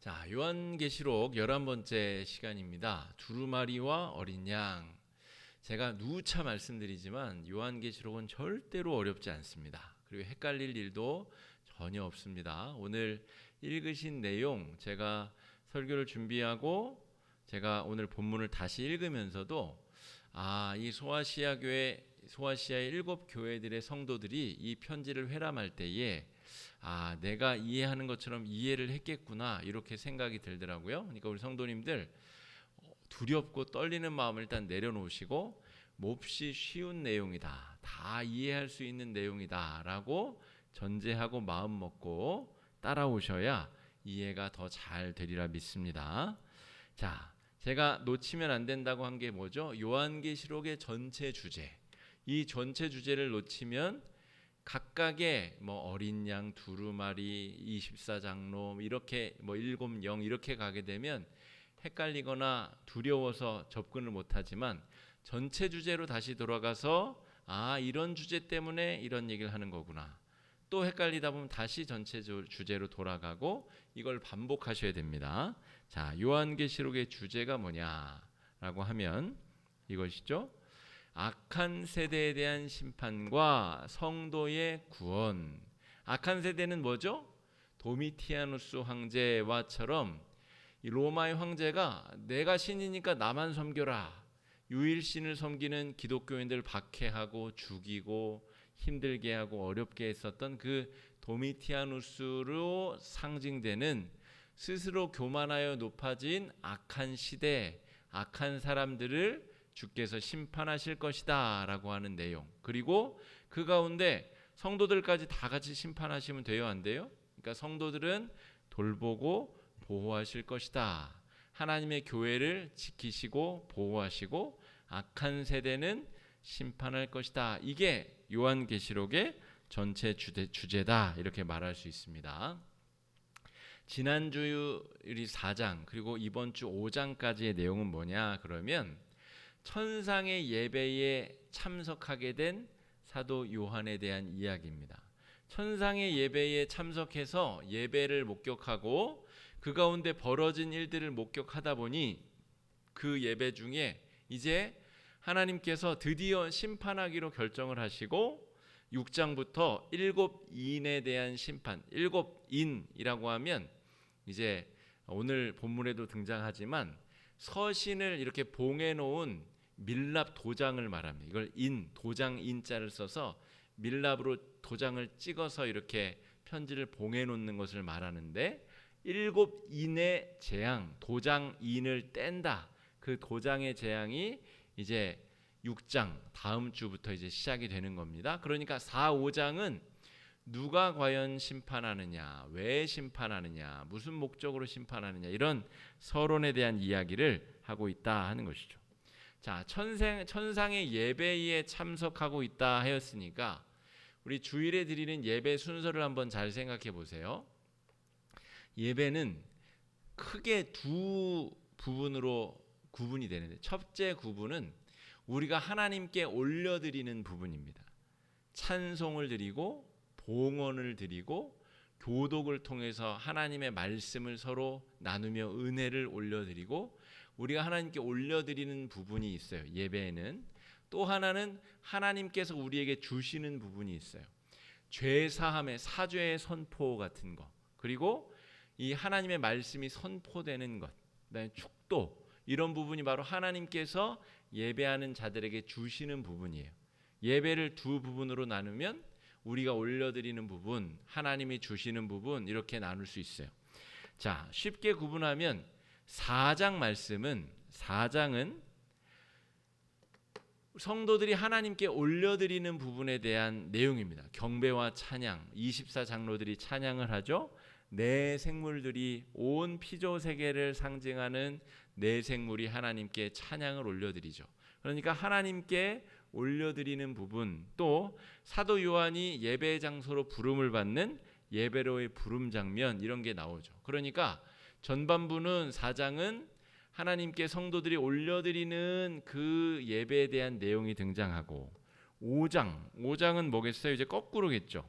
자, 요한계시록 11번째 시간입니다. 두루마리와 어린 양. 제가 누차 말씀드리지만 요한계시록은 절대로 어렵지 않습니다. 그리고 헷갈릴 일도 전혀 없습니다. 오늘 읽으신 내용, 제가 설교를 준비하고 제가 오늘 본문을 다시 읽으면서도 이 소아시아 교회, 소아시아의 7교회들의 성도들이 이 편지를 회람할 때에 내가 이해하는 것처럼 이해를 했겠구나, 이렇게 생각이 들더라고요. 그러니까 우리 성도님들 두렵고 떨리는 마음을 일단 내려놓으시고 몹시 쉬운 내용이다, 다 이해할 수 있는 내용이다 라고 전제하고 마음 먹고 따라오셔야 이해가 더 잘 되리라 믿습니다. 자, 제가 놓치면 안 된다고 한 게 뭐죠? 요한계시록의 전체 주제. 이 전체 주제를 놓치면 각각의 어린 양, 두루마리, 24장로 이렇게 7영 이렇게 가게 되면 헷갈리거나 두려워서 접근을 못하지만, 전체 주제로 다시 돌아가서 이런 주제 때문에 이런 얘기를 하는 거구나, 또 헷갈리다 보면 다시 전체 주제로 돌아가고, 이걸 반복하셔야 됩니다. 자, 요한계시록의 주제가 뭐냐라고 하면 이것이죠. 악한 세대에 대한 심판과 성도의 구원. 악한 세대는 뭐죠? 도미티아누스 황제와처럼 이 로마의 황제가 내가 신이니까 나만 섬겨라, 유일신을 섬기는 기독교인들 박해하고 죽이고 힘들게 하고 어렵게 했었던 그 도미티아누스로 상징되는, 스스로 교만하여 높아진 악한 시대, 악한 사람들을 주께서 심판하실 것이다 라고 하는 내용. 그리고 그 가운데 성도들까지 다 같이 심판하시면 돼요, 안 돼요? 그러니까 성도들은 돌보고 보호하실 것이다. 하나님의 교회를 지키시고 보호하시고 악한 세대는 심판할 것이다. 이게 요한계시록의 전체 주제다, 이렇게 말할 수 있습니다. 지난주 우리 4장 그리고 이번 주 5장까지의 내용은 뭐냐 그러면, 천상의 예배에 참석하게 된 사도 요한에 대한 이야기입니다. 천상의 예배에 참석해서 예배를 목격하고 그 가운데 벌어진 일들을 목격하다 보니 그 예배 중에 이제 하나님께서 드디어 심판하기로 결정을 하시고, 6장부터 7인에 대한 심판, 7인이라고 하면 이제 오늘 본문에도 등장하지만 서신을 이렇게 봉해 놓은 밀랍 도장을 말합니다. 이걸 도장 인자를 써서 밀랍으로 도장을 찍어서 이렇게 편지를 봉해 놓는 것을 말하는데, 7인의 재앙, 도장 인을 뗀다. 그 도장의 재앙이 이제 6장 다음 주부터 이제 시작이 되는 겁니다. 그러니까 4, 5장은 누가 과연 심판하느냐, 왜 심판하느냐, 무슨 목적으로 심판하느냐, 이런 서론에 대한 이야기를 하고 있다 하는 것이죠. 자, 천상의 예배에 참석하고 있다 하였으니까 우리 주일에 드리는 예배 순서를 한번 잘 생각해 보세요. 예배는 크게 두 부분으로 구분이 되는데, 첫째 구분은 우리가 하나님께 올려드리는 부분입니다. 찬송을 드리고 봉헌을 드리고 교독을 통해서 하나님의 말씀을 서로 나누며 은혜를 올려드리고, 우리가 하나님께 올려드리는 부분이 있어요. 예배에는 또 하나는 하나님께서 우리에게 주시는 부분이 있어요. 죄사함의 사죄의 선포 같은 거, 그리고 이 하나님의 말씀이 선포되는 것, 그다음에 축도, 이런 부분이 바로 하나님께서 예배하는 자들에게 주시는 부분이에요. 예배를 두 부분으로 나누면 우리가 올려드리는 부분, 하나님이 주시는 부분, 이렇게 나눌 수 있어요. 자, 쉽게 구분하면 4장은 성도들이 하나님께 올려드리는 부분에 대한 내용입니다. 경배와 찬양, 24장로들이 찬양을 하죠. 네 생물들이, 온 피조 세계를 상징하는 네 생물이 하나님께 찬양을 올려드리죠. 그러니까 하나님께 올려드리는 부분, 또 사도 요한이 예배 장소로 부름을 받는 예배로의 부름 장면, 이런 게 나오죠. 그러니까 전반부는 4장은 하나님께 성도들이 올려드리는 그 예배에 대한 내용이 등장하고, 5장은 뭐겠어요? 이제 거꾸로겠죠.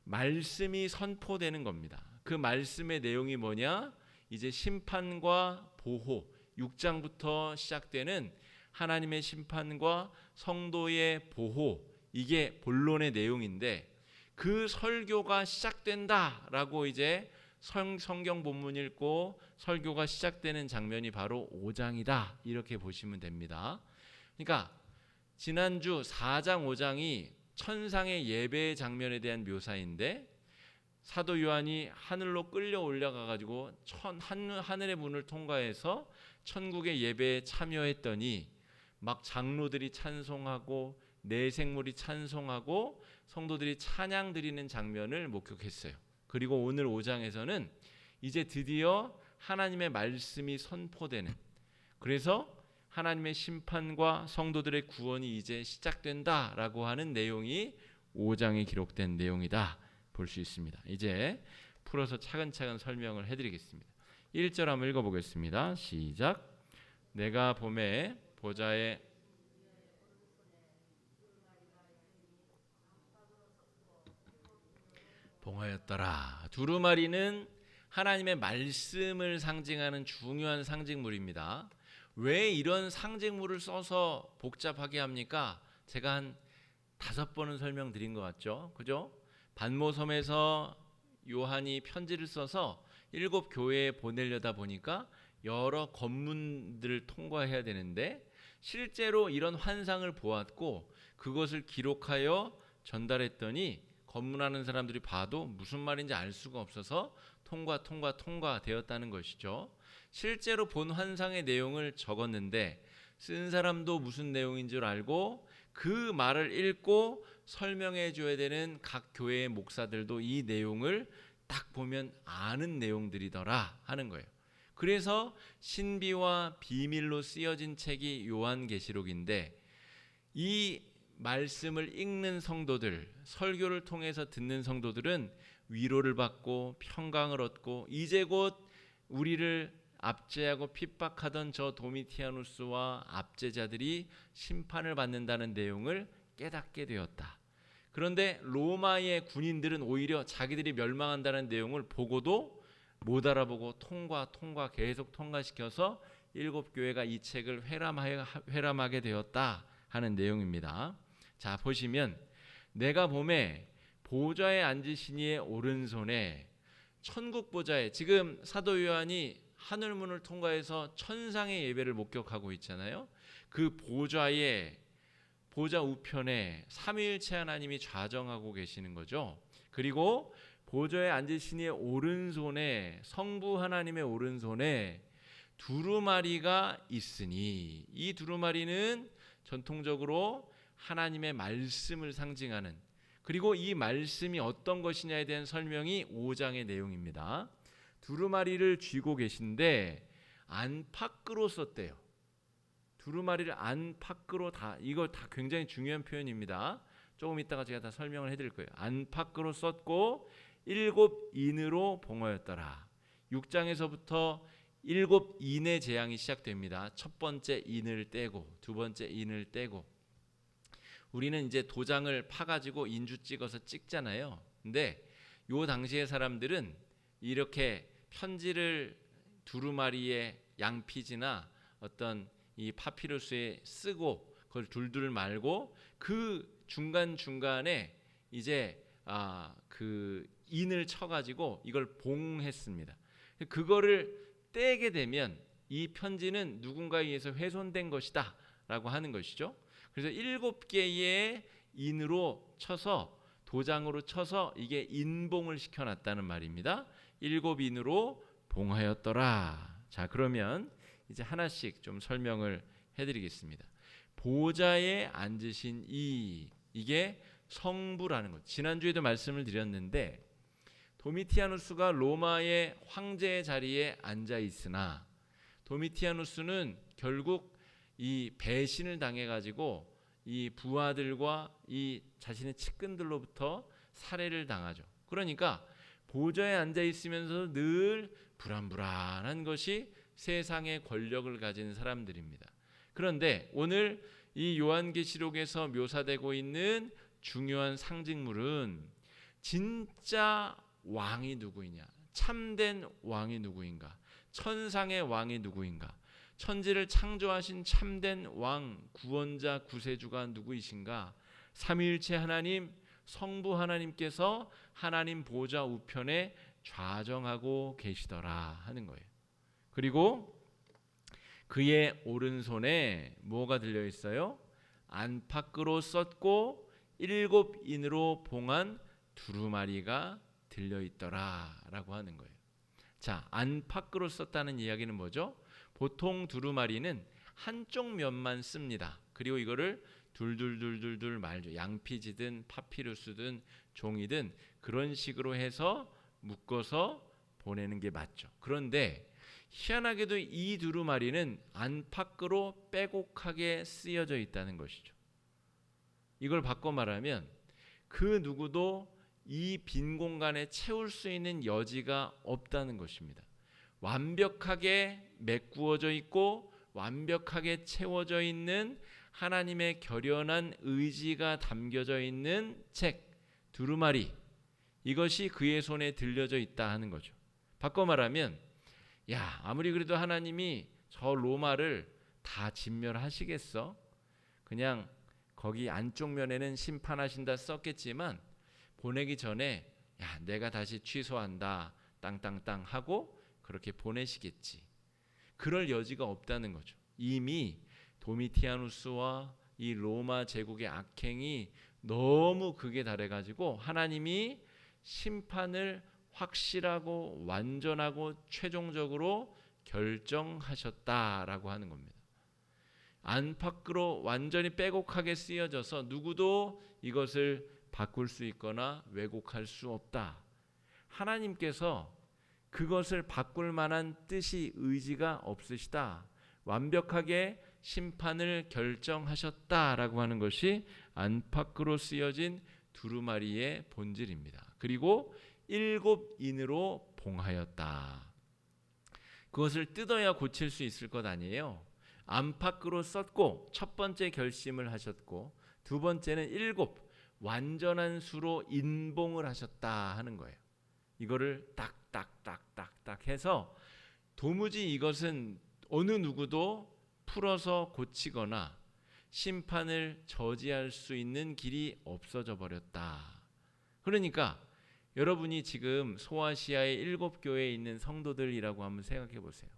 말씀이 선포되는 겁니다. 그 말씀의 내용이 뭐냐? 이제 심판과 보호, 6장부터 시작되는 하나님의 심판과 성도의 보호, 이게 본론의 내용인데 그 설교가 시작된다라고 이제 성경 본문 읽고 설교가 시작되는 장면이 바로 5장이다 이렇게 보시면 됩니다. 그러니까 지난주 4장 5장이 천상의 예배의 장면에 대한 묘사인데 사도 요한이 하늘로 끌려 올라가 가지고 하늘의 문을 통과해서 천국의 예배에 참여했더니 막 장로들이 찬송하고 내생물이 찬송하고 성도들이 찬양 드리는 장면을 목격했어요. 그리고 오늘 5장에서는 이제 드디어 하나님의 말씀이 선포되는, 그래서 하나님의 심판과 성도들의 구원이 이제 시작된다라고 하는 내용이 5장에 기록된 내용이다 볼 수 있습니다. 이제 풀어서 차근차근 설명을 해드리겠습니다. 1절 한번 읽어보겠습니다. 시작. 내가 봄에 보좌에 봉하였더라. 두루마리는 하나님의 말씀을 상징하는 중요한 상징물입니다. 왜 이런 상징물을 써서 복잡하게 합니까? 제가 한 5번은 설명드린 것 같죠? 그죠? 반모섬에서 요한이 편지를 써서 7 교회에 보내려다 보니까 여러 검문들을 통과해야 되는데 실제로 이런 환상을 보았고 그것을 기록하여 전달했더니 검문하는 사람들이 봐도 무슨 말인지 알 수가 없어서 통과되었다는 것이죠. 실제로 본 환상의 내용을 적었는데 쓴 사람도 무슨 내용인 줄 알고 그 말을 읽고 설명해 줘야 되는 각 교회의 목사들도 이 내용을 딱 보면 아는 내용들이더라 하는 거예요. 그래서 신비와 비밀로 쓰여진 책이 요한계시록인데 이 말씀을 읽는 성도들, 설교를 통해서 듣는 성도들은 위로를 받고 평강을 얻고 이제 곧 우리를 압제하고 핍박하던 저 도미티아누스와 압제자들이 심판을 받는다는 내용을 깨닫게 되었다. 그런데 로마의 군인들은 오히려 자기들이 멸망한다는 내용을 보고도 못 알아보고 계속 통과시켜서 7 교회가 이 책을 회람하게 되었다 하는 내용입니다. 자, 보시면 내가 봄에 보좌에 앉으신 이의 오른손에 천국 보좌에, 지금 사도 요한이 하늘문을 통과해서 천상의 예배를 목격하고 있잖아요. 그 보좌 우편에 삼위일체 하나님이 좌정하고 계시는 거죠. 그리고 보좌에 앉으신 이의 오른손에, 성부 하나님의 오른손에 두루마리가 있으니, 이 두루마리는 전통적으로 하나님의 말씀을 상징하는, 그리고 이 말씀이 어떤 것이냐에 대한 설명이 5장의 내용입니다. 두루마리를 쥐고 계신데 안팎으로 썼대요. 두루마리를 안팎으로 이거 다 굉장히 중요한 표현입니다. 조금 이따가 제가 다 설명을 해드릴 거예요. 안팎으로 썼고 7 인으로 봉하였더라. 6장에서부터 7 인의 재앙이 시작됩니다. 첫 번째 인을 떼고 두 번째 인을 떼고, 우리는 이제 도장을 파가지고 인주 찍어서 찍잖아요. 근데 요 당시의 사람들은 이렇게 편지를 두루마리에 양피지나 어떤 이 파피루스에 쓰고 그걸 둘둘 말고 그 중간중간에 이제 그 인을 쳐가지고 이걸 봉했습니다. 그거를 떼게 되면 이 편지는 누군가에 의해서 훼손된 것이다 라고 하는 것이죠. 그래서 7개의 인으로 쳐서, 도장으로 쳐서 이게 인봉을 시켜놨다는 말입니다. 7 인으로 봉하였더라. 자, 그러면 이제 하나씩 좀 설명을 해드리겠습니다. 보좌에 앉으신 이게 성부라는 것. 지난주에도 말씀을 드렸는데 도미티아누스가 로마의 황제의 자리에 앉아 있으나 도미티아누스는 결국 이 배신을 당해가지고 이 부하들과 이 자신의 측근들로부터 살해를 당하죠. 그러니까 보좌에 앉아 있으면서 늘 불안불안한 것이 세상의 권력을 가진 사람들입니다. 그런데 오늘 이 요한계시록에서 묘사되고 있는 중요한 상징물은 진짜 왕이 누구이냐, 참된 왕이 누구인가? 천상의 왕이 누구인가? 천지를 창조하신 참된 왕, 구원자, 구세주가 누구이신가? 삼위일체 하나님, 성부 하나님께서 하나님 보좌 우편에 좌정하고 계시더라 하는 거예요. 그리고 그의 오른손에 뭐가 들려 있어요? 안팎으로 썼고 7인으로 봉한 두루마리가 들려 있더라라고 하는 거예요. 자, 안팎으로 썼다는 이야기는 뭐죠? 보통 두루마리는 한쪽 면만 씁니다. 그리고 이거를 둘둘둘둘둘 말죠. 양피지든 파피루스든 종이든 그런 식으로 해서 묶어서 보내는 게 맞죠. 그런데 희한하게도 이 두루마리는 안팎으로 빼곡하게 쓰여져 있다는 것이죠. 이걸 바꿔 말하면 그 누구도 이 빈 공간에 채울 수 있는 여지가 없다는 것입니다. 완벽하게 메꾸어져 있고 완벽하게 채워져 있는 하나님의 결연한 의지가 담겨져 있는 책, 두루마리, 이것이 그의 손에 들려져 있다 하는 거죠. 바꿔 말하면 야, 아무리 그래도 하나님이 저 로마를 다 진멸하시겠어? 그냥 거기 안쪽 면에는 심판하신다 썼겠지만 보내기 전에 야, 내가 다시 취소한다 땅땅땅 하고 그렇게 보내시겠지. 그럴 여지가 없다는 거죠. 이미 도미티아누스와 이 로마 제국의 악행이 너무 극에 달해가지고 하나님이 심판을 확실하고 완전하고 최종적으로 결정하셨다라고 하는 겁니다. 안팎으로 완전히 빼곡하게 쓰여져서 누구도 이것을 바꿀 수 있거나 왜곡할 수 없다. 하나님께서 그것을 바꿀 만한 뜻이 의지가 없으시다. 완벽하게 심판을 결정하셨다라고 하는 것이 안팎으로 쓰여진 두루마리의 본질입니다. 그리고 7인으로 봉하였다. 그것을 뜯어야 고칠 수 있을 것 아니에요. 안팎으로 썼고 첫 번째 결심을 하셨고 두 번째는 7 완전한 수로 인봉을 하셨다 하는 거예요. 이거를 딱딱딱딱딱 해서 도무지 이것은 어느 누구도 풀어서 고치거나 심판을 저지할 수 있는 길이 없어져 버렸다. 그러니까 여러분이 지금 소아시아의 7교회에 있는 성도들이라고 한번 생각해 보세요.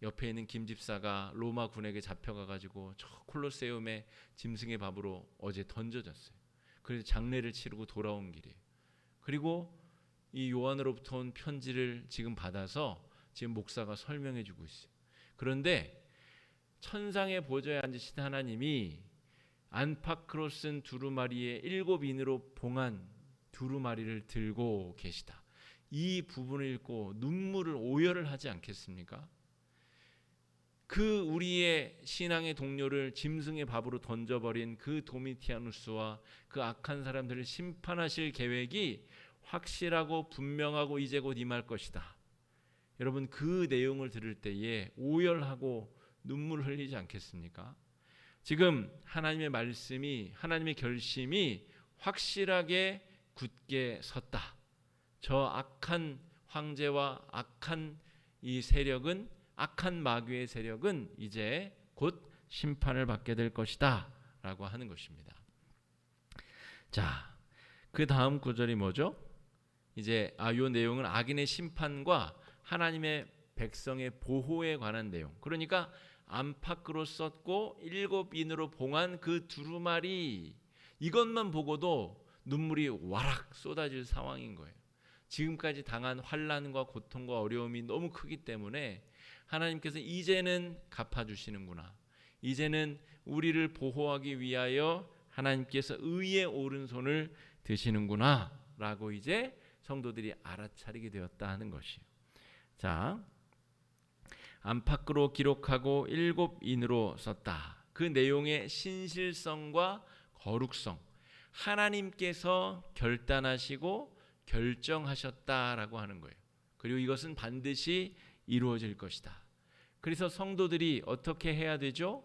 옆에 있는 김 집사가 로마 군에게 잡혀가가지고 저 콜로세움의 짐승의 밥으로 어제 던져졌어요. 그래서 장례를 치르고 돌아온 길이에요. 그리고 이 요한으로부터 온 편지를 지금 받아서 지금 목사가 설명해 주고 있어요. 그런데 천상의 보좌에 앉으신 하나님이 안팎으로 쓴 두루마리에 7인으로 봉한 두루마리를 들고 계시다. 이 부분을 읽고 눈물을 오열을 하지 않겠습니까? 그 우리의 신앙의 동료를 짐승의 밥으로 던져버린 그 도미티아누스와 그 악한 사람들을 심판하실 계획이 확실하고 분명하고 이제 곧 임할 것이다. 여러분 그 내용을 들을 때에 오열하고 눈물을 흘리지 않겠습니까? 지금 하나님의 말씀이 하나님의 결심이 확실하게 굳게 섰다. 저 악한 황제와 악한 이 세력은 악한 마귀의 세력은 이제 곧 심판을 받게 될 것이다 라고 하는 것입니다. 자, 그 다음 구절이 뭐죠? 이제 요 내용은 악인의 심판과 하나님의 백성의 보호에 관한 내용. 그러니까 안팎으로 썼고 7인으로 봉한 그 두루마리, 이것만 보고도 눈물이 와락 쏟아질 상황인 거예요. 지금까지 당한 환난과 고통과 어려움이 너무 크기 때문에 하나님께서 이제는 갚아주시는구나. 이제는 우리를 보호하기 위하여 하나님께서 의의 오른손을 드시는구나 라고 이제 성도들이 알아차리게 되었다 하는 것이에요. 자, 안팎으로 기록하고 7인으로 썼다. 그 내용의 신실성과 거룩성, 하나님께서 결단하시고 결정하셨다라고 하는 거예요. 그리고 이것은 반드시 이루어질 것이다. 그래서 성도들이 어떻게 해야 되죠?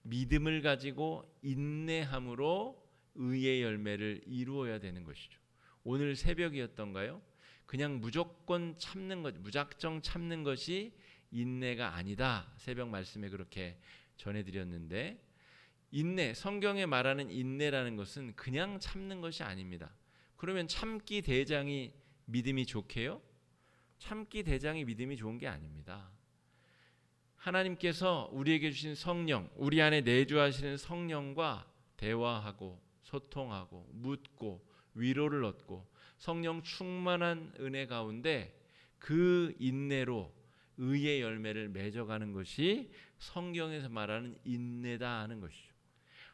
믿음을 가지고 인내함으로 의의 열매를 이루어야 되는 것이죠. 오늘 새벽이었던가요? 그냥 무조건 참는 것, 무작정 참는 것이 인내가 아니다. 새벽 말씀에 그렇게 전해드렸는데, 인내, 성경에 말하는 인내라는 것은 그냥 참는 것이 아닙니다. 그러면 참기 대장이 믿음이 좋게요? 참기 대장이 믿음이 좋은 게 아닙니다. 하나님께서 우리에게 주신 성령, 우리 안에 내주하시는 성령과 대화하고 소통하고 묻고 위로를 얻고 성령 충만한 은혜 가운데 그 인내로 의의 열매를 맺어가는 것이 성경에서 말하는 인내다 하는 것이죠.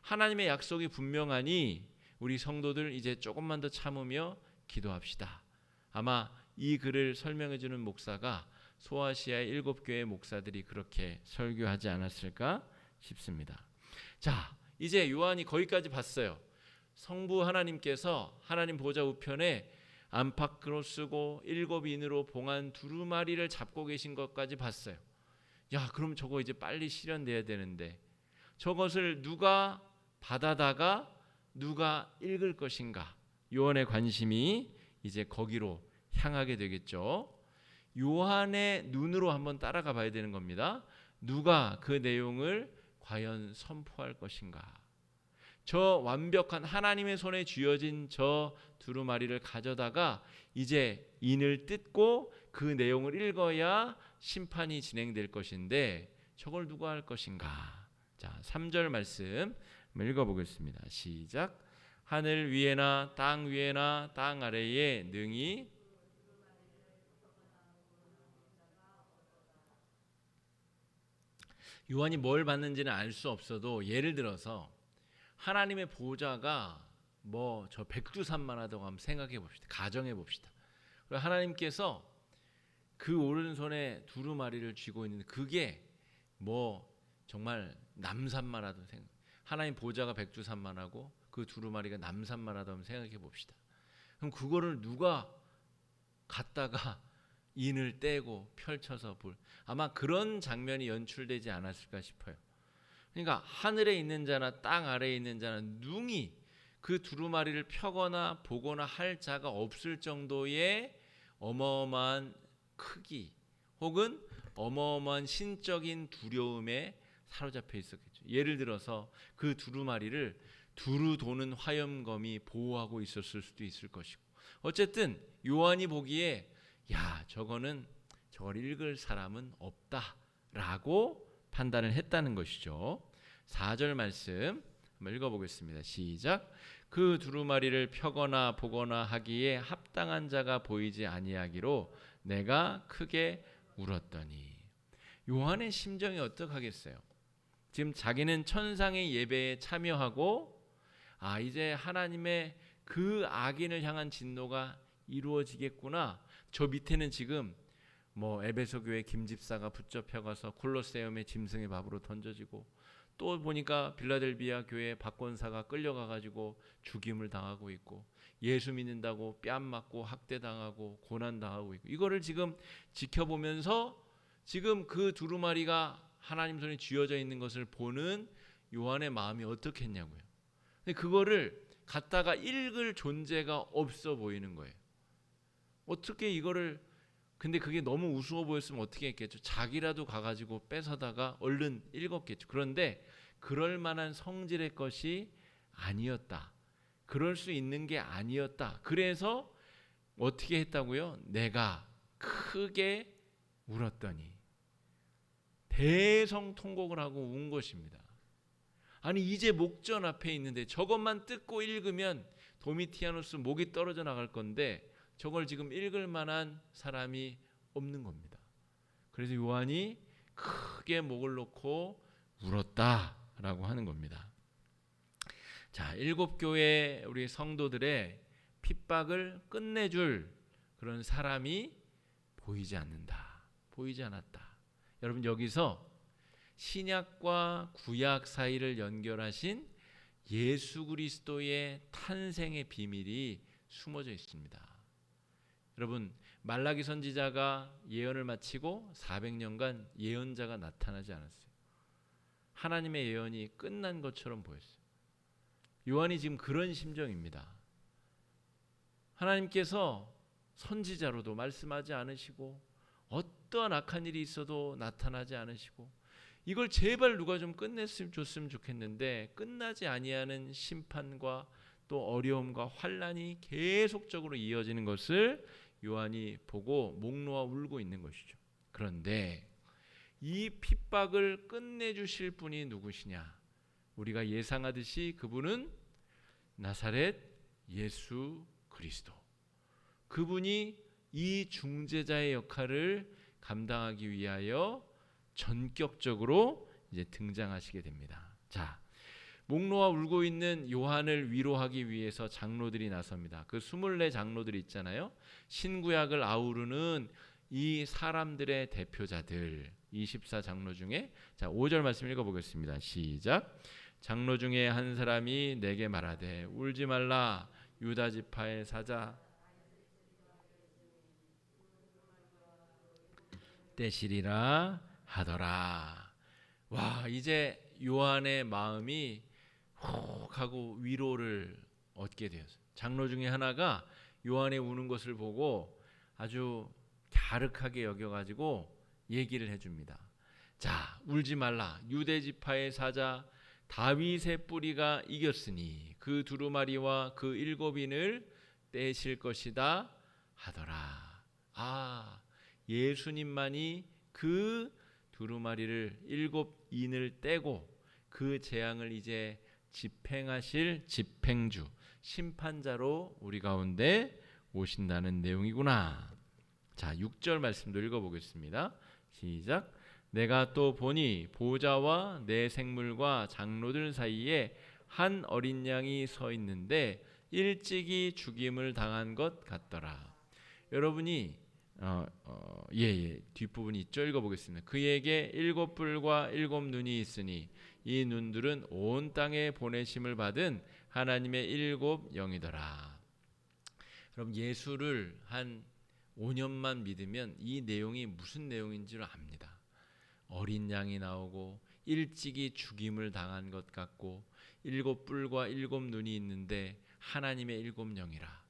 하나님의 약속이 분명하니 우리 성도들 이제 조금만 더 참으며 기도합시다. 아마 이 글을 설명해 주는 목사가 소아시아의 7교회 목사들이 그렇게 설교하지 않았을까 싶습니다. 자, 이제 요한이 거기까지 봤어요. 성부 하나님께서 하나님 보좌 우편에 안팎으로 쓰고 7인으로 봉한 두루마리를 잡고 계신 것까지 봤어요. 야, 그럼 저거 이제 빨리 실현돼야 되는데 저것을 누가 받아다가 누가 읽을 것인가? 요한의 관심이 이제 거기로 향하게 되겠죠. 요한의 눈으로 한번 따라가 봐야 되는 겁니다. 누가 그 내용을 과연 선포할 것인가? 저 완벽한 하나님의 손에 쥐어진 저 두루마리를 가져다가 이제 인을 뜯고 그 내용을 읽어야 심판이 진행될 것인데 저걸 누가 할 것인가? 자, 3절 말씀 읽어보겠습니다. 시작. 하늘 위에나 땅 위에나 땅 아래에 능히 요한이 뭘 받는지는 알 수 없어도 예를 들어서 하나님의 보좌가 뭐 저 백두산만하다고 한번 생각해 봅시다. 가정해 봅시다. 하나님께서 그 오른손에 두루마리를 쥐고 있는데 그게 뭐 정말 남산만하다고 생각. 하나님 보좌가 백두산만하고 그 두루마리가 남산만하다고 생각해 봅시다. 그럼 그거를 누가 갖다가 인을 떼고 펼쳐서 볼 아마 그런 장면이 연출되지 않았을까 싶어요. 그러니까 하늘에 있는 자나 땅 아래에 있는 자는 능히 그 두루마리를 펴거나 보거나 할 자가 없을 정도의 어마어마한 크기 혹은 어마어마한 신적인 두려움에 사로잡혀 있었겠죠. 예를 들어서 그 두루마리를 두루 도는 화염검이 보호하고 있었을 수도 있을 것이고 어쨌든 요한이 보기에 야 저거는 저걸 읽을 사람은 없다라고 판단을 했다는 것이죠. 4절 말씀 한번 읽어보겠습니다. 시작. 그 두루마리를 펴거나 보거나 하기에 합당한 자가 보이지 아니하기로 내가 크게 울었더니 요한의 심정이 어떡하겠어요? 지금 자기는 천상의 예배에 참여하고 이제 하나님의 그 악인을 향한 진노가 이루어지겠구나. 저 밑에는 지금 뭐 에베소 교회 김집사가 붙잡혀가서 콜로세움의 짐승의 밥으로 던져지고 또 보니까 빌라델비아 교회 박권사가 끌려가가지고 죽임을 당하고 있고 예수 믿는다고 뺨 맞고 학대당하고 고난당하고 있고 이거를 지금 지켜보면서 지금 그 두루마리가 하나님 손에 쥐어져 있는 것을 보는 요한의 마음이 어떻겠냐고요. 근데 그거를 갖다가 읽을 존재가 없어 보이는 거예요. 어떻게 이거를 근데 그게 너무 우스워 보였으면 어떻게 했겠죠? 자기라도 가가지고 뺏어다가 얼른 읽었겠죠. 그런데 그럴 만한 성질의 것이 아니었다. 그럴 수 있는 게 아니었다. 그래서 어떻게 했다고요? 내가 크게 울었더니 대성통곡을 하고 운 것입니다. 아니 이제 목전 앞에 있는데 저것만 뜯고 읽으면 도미티아누스 목이 떨어져 나갈 건데 저걸 지금 읽을 만한 사람이 없는 겁니다. 그래서 요한이 크게 목을 놓고 울었다라고 하는 겁니다. 자, 7교회 우리 성도들의 핍박을 끝내줄 그런 사람이 보이지 않는다. 보이지 않았다. 여러분 여기서 신약과 구약 사이를 연결하신 예수 그리스도의 탄생의 비밀이 숨어져 있습니다. 여러분 말라기 선지자가 예언을 마치고 400년간 예언자가 나타나지 않았어요. 하나님의 예언이 끝난 것처럼 보였어요. 요한이 지금 그런 심정입니다. 하나님께서 선지자로도 말씀하지 않으시고 어떠한 악한 일이 있어도 나타나지 않으시고 이걸 제발 누가 좀 끝냈으면 좋겠는데 끝나지 아니하는 심판과 또 어려움과 환난이 계속적으로 이어지는 것을 요한이 보고 목 놓아 울고 있는 것이죠. 그런데 이 핍박을 끝내주실 분이 누구시냐? 우리가 예상하듯이 그분은 나사렛 예수 그리스도. 그분이 이 중재자의 역할을 감당하기 위하여 전격적으로 이제 등장하시게 됩니다. 자, 목 놓아 울고 있는 요한을 위로하기 위해서 장로들이 나섭니다. 그 24 장로들 있잖아요. 신구약을 아우르는 이 사람들의 대표자들 24 장로 중에 자 5절 말씀 읽어보겠습니다. 시작. 장로 중에 한 사람이 내게 말하되 울지 말라 유다 지파의 사자 떼시리라 하더라. 와, 이제 요한의 마음이 훅 하고 위로를 얻게 되었어요. 장로 중에 하나가 요한의 우는 것을 보고 아주 갸륵하게 여겨가지고 얘기를 해줍니다. 자, 울지 말라. 유대 지파의 사자 다윗의 뿌리가 이겼으니 그 두루마리와 그 7인을 떼실 것이다 하더라. 아, 예수님만이 그 두루마리를 7인을 떼고 그 재앙을 이제 집행하실 집행주 심판자로 우리 가운데 오신다는 내용이구나. 자, 6절 말씀도 읽어보겠습니다. 시작. 내가 또 보니 보좌와 내 생물과 장로들 사이에 한 어린 양이 서 있는데 일찍이 죽임을 당한 것 같더라. 여러분이 뒷부분 있죠? 읽어보겠습니다. 그에게 7뿔과 7눈이 있으니 이 눈들은 온 땅에 보내심을 받은 하나님의 7 영이더라. 여러분, 예수를 한 5년만 믿으면 이 내용이 무슨 내용인지를 압니다. 어린 양이 나오고 일찍이 죽임을 당한 것 같고 7뿔과 7눈이 있는데 하나님의 7 영이라.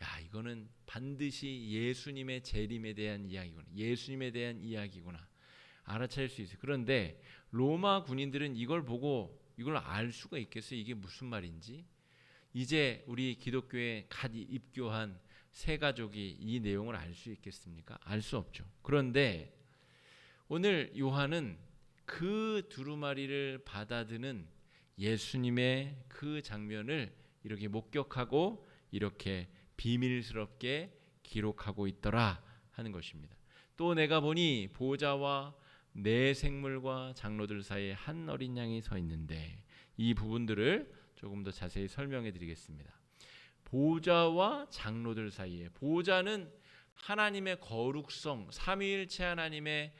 야, 이거는 반드시 예수님의 재림에 대한 이야기구나. 예수님에 대한 이야기구나. 알아차릴 수 있어요. 그런데 로마 군인들은 이걸 보고 이걸 알 수가 있겠어요? 이게 무슨 말인지? 이제 우리 기독교에 갓 입교한 새 가족이 이 내용을 알 수 있겠습니까? 알 수 없죠. 그런데 오늘 요한은 그 두루마리를 받아드는 예수님의 그 장면을 이렇게 목격하고 이렇게 비밀스럽게 기록하고 있더라 하는 것입니다. 또 내가 보니 보좌와 내 생물과 장로들 사이에 한 어린 양이 서 있는데 이 부분들을 조금 더 자세히 설명해 드리겠습니다. 보좌와 장로들 사이에, 보좌는 하나님의 거룩성, 삼위일체 하나님의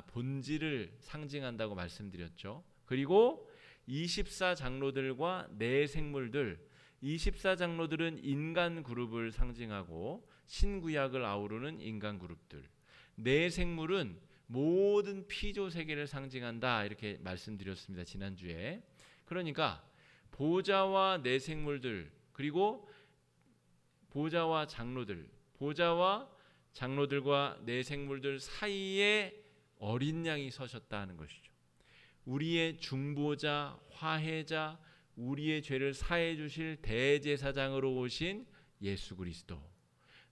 본질을 상징한다고 말씀드렸죠. 그리고 24 장로들과 내 생물들, 24 장로들은 인간 그룹을 상징하고 신구약을 아우르는 인간 그룹들, 내 생물은 모든 피조 세계를 상징한다 이렇게 말씀드렸습니다. 지난주에. 그러니까 보좌와 내 생물들 그리고 보좌와 장로들, 보좌와 장로들과 내 생물들 사이에 어린 양이 서셨다 하는 것이죠. 우리의 중보자, 화해자, 우리의 죄를 사해 주실 대제사장으로 오신 예수 그리스도.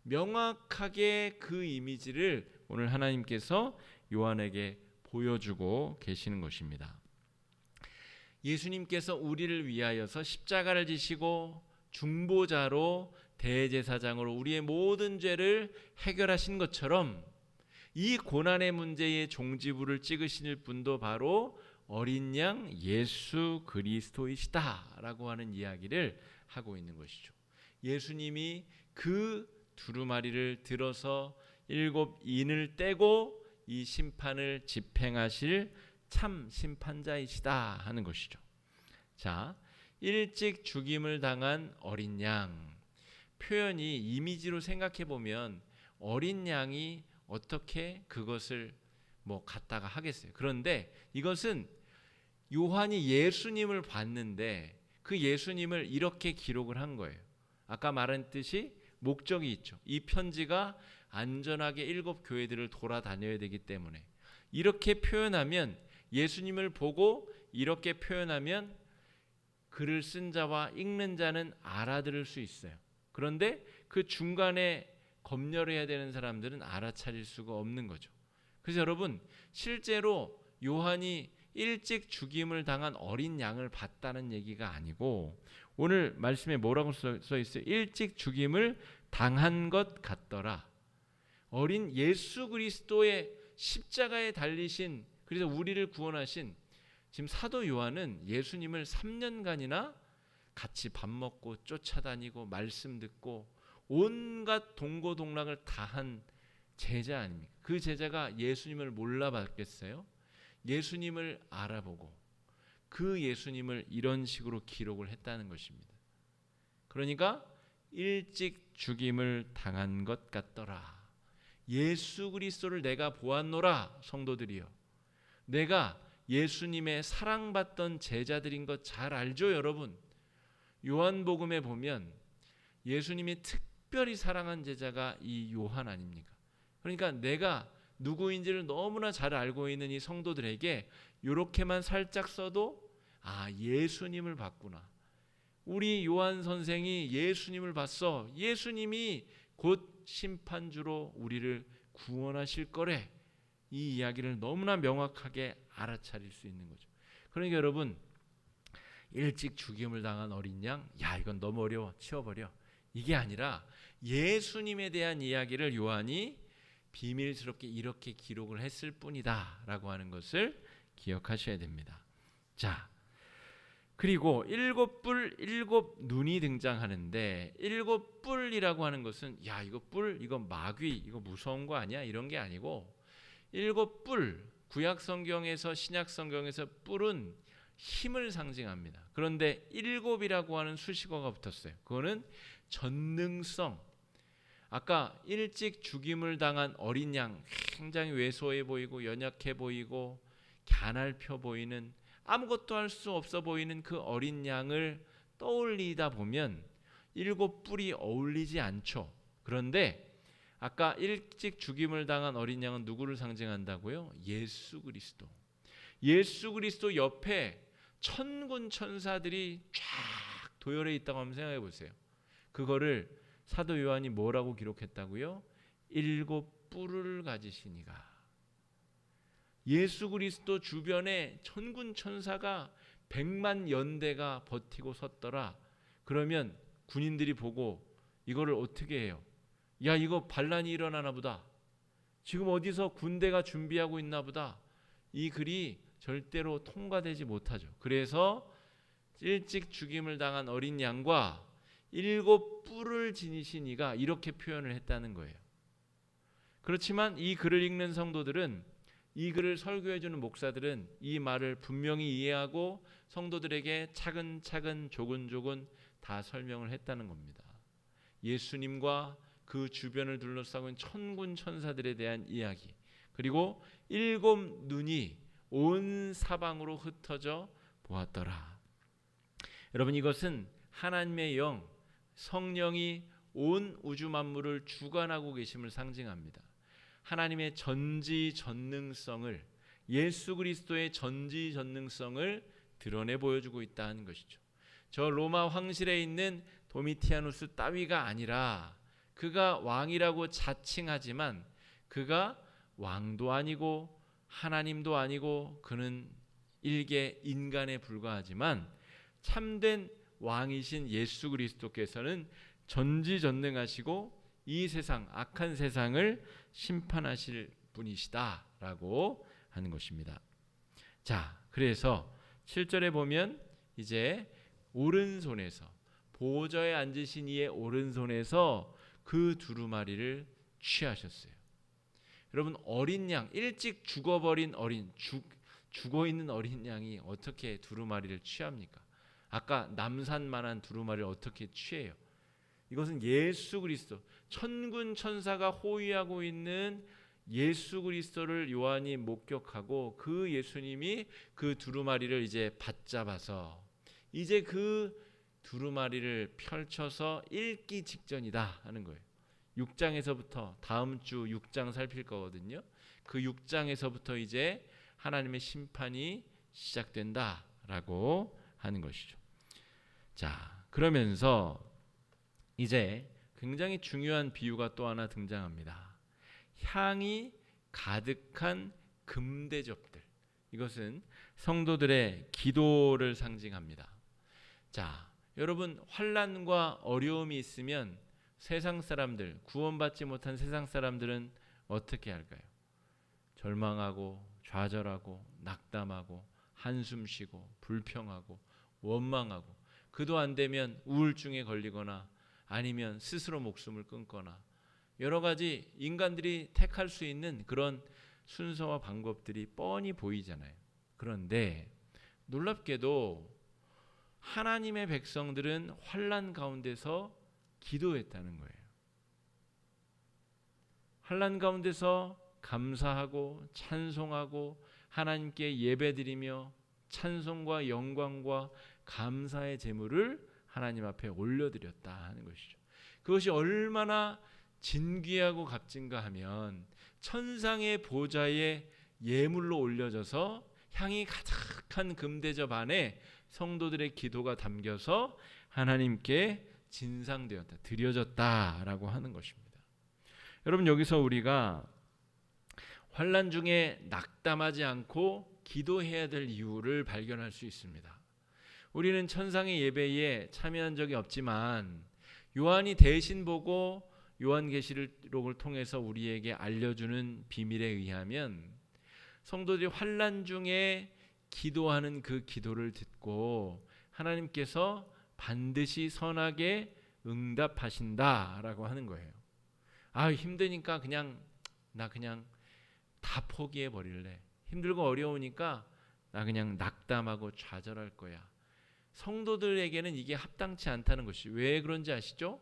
명확하게 그 이미지를 오늘 하나님께서 요한에게 보여주고 계시는 것입니다. 예수님께서 우리를 위하여서 십자가를 지시고 중보자로 대제사장으로 우리의 모든 죄를 해결하신 것처럼 이 고난의 문제의 종지부를 찍으실 분도 바로 어린 양 예수 그리스도이시다라고 하는 이야기를 하고 있는 것이죠. 예수님이 그 두루마리를 들어서 7인을 떼고 이 심판을 집행하실 참 심판자이시다 하는 것이죠. 자, 일찍 죽임을 당한 어린 양 표현이 이미지로 생각해 보면 어린 양이 어떻게 그것을 갖다가 하겠어요. 그런데 이것은 요한이 예수님을 봤는데 그 예수님을 이렇게 기록을 한 거예요. 아까 말했듯이 목적이 있죠. 이 편지가 안전하게 7 교회들을 돌아다녀야 되기 때문에 이렇게 표현하면, 예수님을 보고 이렇게 표현하면 글을 쓴 자와 읽는 자는 알아들을 수 있어요. 그런데 그 중간에 검열해야 되는 사람들은 알아차릴 수가 없는 거죠. 그래서 여러분, 실제로 요한이 일찍 죽임을 당한 어린 양을 봤다는 얘기가 아니고, 오늘 말씀에 뭐라고 써 있어요? 일찍 죽임을 당한 것 같더라. 어린 예수 그리스도의 십자가에 달리신, 그래서 우리를 구원하신 지금 사도 요한은 예수님을 3년간이나 같이 밥 먹고 쫓아다니고 말씀 듣고 온갖 동고동락을 다한 제자 아닙니까? 그 제자가 예수님을 몰라봤겠어요? 예수님을 알아보고 그 예수님을 이런 식으로 기록을 했다는 것입니다. 그러니까 일찍 죽임을 당한 것 같더라. 예수 그리스도를 내가 보았노라. 성도들이여, 내가 예수님의 사랑받던 제자들인 것 잘 알죠, 여러분? 요한복음에 보면 예수님이 특별히 사랑한 제자가 이 요한 아닙니까? 그러니까 내가 누구인지를 너무나 잘 알고 있는 이 성도들에게 이렇게만 살짝 써도 예수님을 봤구나. 우리 요한 선생이 예수님을 봤어. 예수님이 곧 심판주로 우리를 구원하실 거래. 이 이야기를 너무나 명확하게 알아차릴 수 있는 거죠. 그러니까 여러분, 일찍 죽임을 당한 어린 양, 이건 너무 어려워, 치워버려, 이게 아니라 예수님에 대한 이야기를 요한이 비밀스럽게 이렇게 기록을 했을 뿐이다 라고 하는 것을 기억하셔야 됩니다. 자, 그리고 7뿔 7눈이 등장하는데, 7뿔이라고 하는 것은 이거 뿔, 이거 마귀, 이거 무서운 거 아니야? 이런 게 아니고, 7뿔, 구약 성경에서 신약 성경에서 뿔은 힘을 상징합니다. 그런데 7이라고 하는 수식어가 붙었어요. 그거는 전능성. 아까 일찍 죽임을 당한 어린 양, 굉장히 왜소해 보이고 연약해 보이고 갸냘펴 보이는, 아무것도 할 수 없어 보이는 그 어린 양을 떠올리다 보면 7뿔이 어울리지 않죠. 그런데 아까 일찍 죽임을 당한 어린 양은 누구를 상징한다고요? 예수 그리스도. 예수 그리스도 옆에 천군 천사들이 쫙 도열해 있다고 한번 생각해 보세요. 그거를 사도 요한이 뭐라고 기록했다고요? 7뿔을 가지시니가. 예수 그리스도 주변에 천군 천사가 100만 연대가 버티고 섰더라. 그러면 군인들이 보고 이거를 어떻게 해요? 이거 반란이 일어나나 보다. 지금 어디서 군대가 준비하고 있나 보다. 이 글이 절대로 통과되지 못하죠. 그래서 일찍 죽임을 당한 어린 양과 7뿔을 지니신 이가, 이렇게 표현을 했다는 거예요. 그렇지만 이 글을 읽는 성도들은, 이 글을 설교해주는 목사들은 이 말을 분명히 이해하고 성도들에게 차근차근 조근조근 다 설명을 했다는 겁니다. 예수님과 그 주변을 둘러싸고 있는 천군 천사들에 대한 이야기, 그리고 7눈이 온 사방으로 흩어져 보았더라. 여러분, 이것은 하나님의 영, 성령이 온 우주 만물을 주관하고 계심을 상징합니다. 하나님의 전지전능성을, 예수 그리스도의 전지전능성을 드러내 보여주고 있다는 것이죠. 저 로마 황실에 있는 도미티아누스 따위가 아니라, 그가 왕이라고 자칭하지만 그가 왕도 아니고 하나님도 아니고 그는 일개 인간에 불과하지만, 참된 왕이신 예수 그리스도께서는 전지전능하시고 이 세상, 악한 세상을 심판하실 분이시다라고 하는 것입니다. 자, 그래서 7절에 보면 이제 오른손에서, 보좌에 앉으신 이의 오른손에서 그 두루마리를 취하셨어요. 여러분, 어린 양, 일찍 죽어버린 죽어있는 어린 양이 어떻게 두루마리를 취합니까? 아까 남산만한 두루마리를 어떻게 취해요? 이것은 예수 그리스도, 천군 천사가 호위하고 있는 예수 그리스도를 요한이 목격하고, 그 예수님이 그 두루마리를 이제 받잡아서 이제 그 두루마리를 펼쳐서 읽기 직전이다 하는 거예요. 6장에서부터 다음 주 6장 살필 거거든요. 그 6장에서부터 이제 하나님의 심판이 시작된다라고 하는 것이죠. 자, 그러면서 이제 굉장히 중요한 비유가 또 하나 등장합니다. 향이 가득한 금대접들. 이것은 성도들의 기도를 상징합니다. 자, 여러분, 환난과 어려움이 있으면 세상 사람들, 구원받지 못한 세상 사람들은 어떻게 할까요? 절망하고 좌절하고 낙담하고 한숨 쉬고 불평하고 원망하고, 그도 안 되면 우울증에 걸리거나 아니면 스스로 목숨을 끊거나 여러 가지 인간들이 택할 수 있는 그런 순서와 방법들이 뻔히 보이잖아요. 그런데 놀랍게도 하나님의 백성들은 환난 가운데서 기도했다는 거예요. 환난 가운데서 감사하고 찬송하고 하나님께 예배드리며 찬송과 영광과 감사의 제물을 하나님 앞에 올려드렸다 하는 것이죠. 그것이 얼마나 진귀하고 값진가 하면 천상의 보좌에 예물로 올려져서 향이 가득한 금대접 안에 성도들의 기도가 담겨서 하나님께 진상되었다, 드려졌다라고 하는 것입니다. 여러분, 여기서 우리가 환난 중에 낙담하지 않고 기도해야 될 이유를 발견할 수 있습니다. 우리는 천상의 예배에 참여한 적이 없지만 요한이 대신 보고 요한계시록을 통해서 우리에게 알려주는 비밀에 의하면 성도들이 환난 중에 기도하는 그 기도를 듣고 하나님께서 반드시 선하게 응답하신다라고 하는 거예요. 힘드니까 나 그냥 다 포기해 버릴래. 힘들고 어려우니까 나 그냥 낙담하고 좌절할 거야. 성도들에게는 이게 합당치 않다는 것이 왜 그런지 아시죠?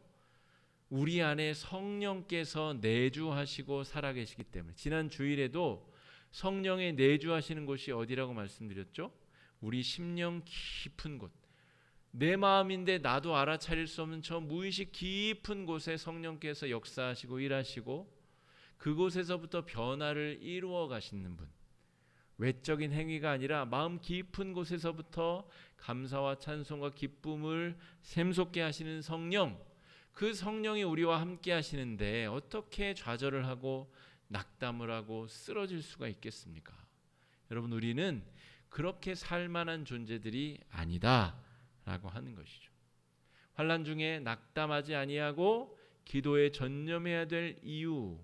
우리 안에 성령께서 내주하시고 살아계시기 때문에. 지난 주일에도 성령의 내주하시는 곳이 어디라고 말씀드렸죠? 우리 심령 깊은 곳, 내 마음인데 나도 알아차릴 수 없는 저 무의식 깊은 곳에 성령께서 역사하시고 일하시고 그곳에서부터 변화를 이루어 가시는 분, 외적인 행위가 아니라 마음 깊은 곳에서부터 감사와 찬송과 기쁨을 샘솟게 하시는 성령, 그 성령이 우리와 함께 하시는데 어떻게 좌절을 하고 낙담을 하고 쓰러질 수가 있겠습니까? 여러분, 우리는 그렇게 살만한 존재들이 아니다라고 하는 것이죠. 환난 중에 낙담하지 아니하고 기도에 전념해야 될 이유,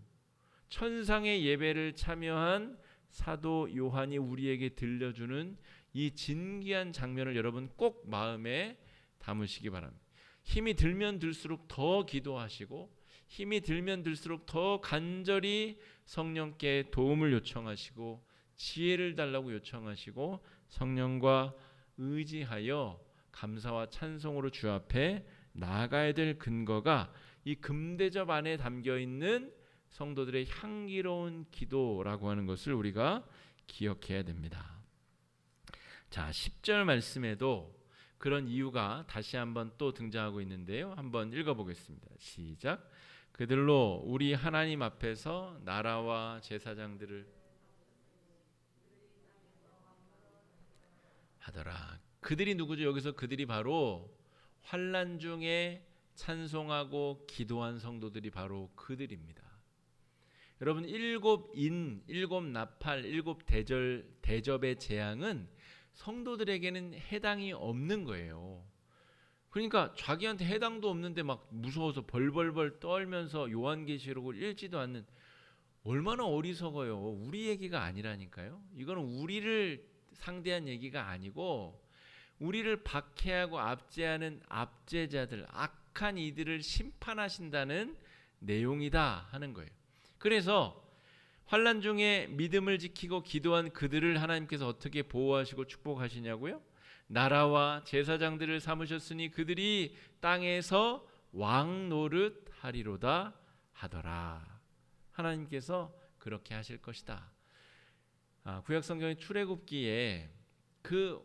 천상의 예배를 참여한 사도 요한이 우리에게 들려주는 이 진귀한 장면을 여러분 꼭 마음에 담으시기 바랍니다. 힘이 들면 들수록 더 기도하시고 힘이 들면 들수록 더 간절히 성령께 도움을 요청하시고 지혜를 달라고 요청하시고 성령과 의지하여 감사와 찬송으로 주 앞에 나아가야 될 근거가 이 금대접 안에 담겨있는 성도들의 향기로운 기도라고 하는 것을 우리가 기억해야 됩니다. 자, 10절 말씀에도 그런 이유가 다시 한번 또 등장하고 있는데요. 한번 읽어보겠습니다. 시작. 그들로 우리 하나님 앞에서 나라와 제사장들을 하더라. 그들이 누구죠? 여기서 그들이 바로 환난 중에 찬송하고 기도한 성도들이 바로 그들입니다. 여러분, 일곱 나팔, 일곱 대접의 재앙은 성도들에게는 해당이 없는 거예요. 그러니까 자기한테 해당도 없는데 막 무서워서 벌벌벌 떨면서 요한계시록을 읽지도 않는, 얼마나 어리석어요. 우리 얘기가 아니라니까요. 이거는 우리를 상대한 얘기가 아니고 우리를 박해하고 압제하는 압제자들, 악한 이들을 심판하신다는 내용이다 하는 거예요. 그래서 환난 중에 믿음을 지키고 기도한 그들을 하나님께서 어떻게 보호하시고 축복하시냐고요? 나라와 제사장들을 삼으셨으니 그들이 땅에서 왕 노릇 하리로다 하더라. 하나님께서 그렇게 하실 것이다. 구약성경의 출애굽기에 그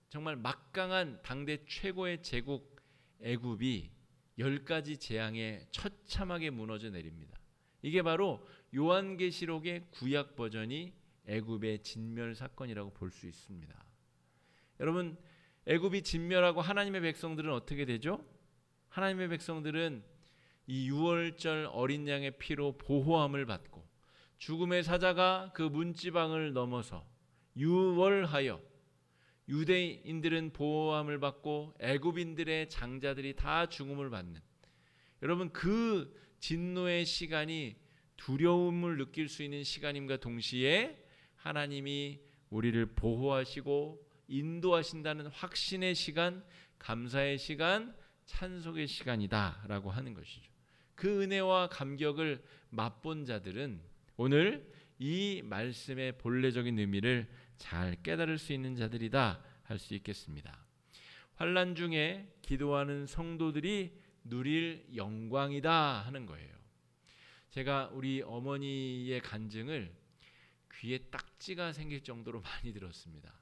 정말 막강한 당대 최고의 제국 애굽이 10가지 재앙에 처참하게 무너져 내립니다. 이게 바로 요한계시록의 구약 버전이 애굽의 진멸 사건이라고 볼 수 있습니다. 여러분, 애굽이 진멸하고 하나님의 백성들은 어떻게 되죠? 하나님의 백성들은 이 유월절 어린 양의 피로 보호함을 받고 죽음의 사자가 그 문지방을 넘어서 유월하여 유대인들은 보호함을 받고 애굽인들의 장자들이 다 죽음을 받는, 여러분 그 진노의 시간이 두려움을 느낄 수 있는 시간임과 동시에 하나님이 우리를 보호하시고 인도하신다는 확신의 시간, 감사의 시간, 찬송의 시간이다라고 하는 것이죠. 그 은혜와 감격을 맛본 자들은 오늘 이 말씀의 본래적인 의미를 잘 깨달을 수 있는 자들이다 할 수 있겠습니다. 환난 중에 기도하는 성도들이 누릴 영광이다 하는 거예요. 제가 우리 어머니의 간증을 귀에 딱지가 생길 정도로 많이 들었습니다.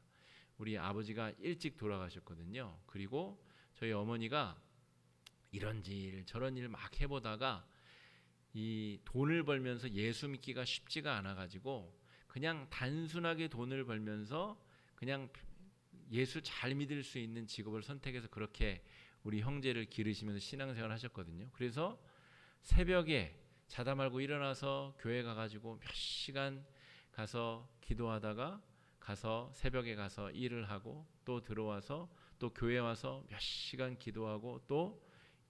우리 아버지가 일찍 돌아가셨거든요. 그리고 저희 어머니가 이런 일 저런 일 막 해보다가 이 돈을 벌면서 예수 믿기가 쉽지가 않아가지고 그냥 단순하게 돈을 벌면서 그냥 예수 잘 믿을 수 있는 직업을 선택해서 그렇게 우리 형제를 기르시면서 신앙생활 하셨거든요. 그래서 새벽에 자다 말고 일어나서 교회 가가지고 몇 시간 가서 기도하다가 가서 새벽에 가서 일을 하고 또 들어와서 또 교회 와서 몇 시간 기도하고 또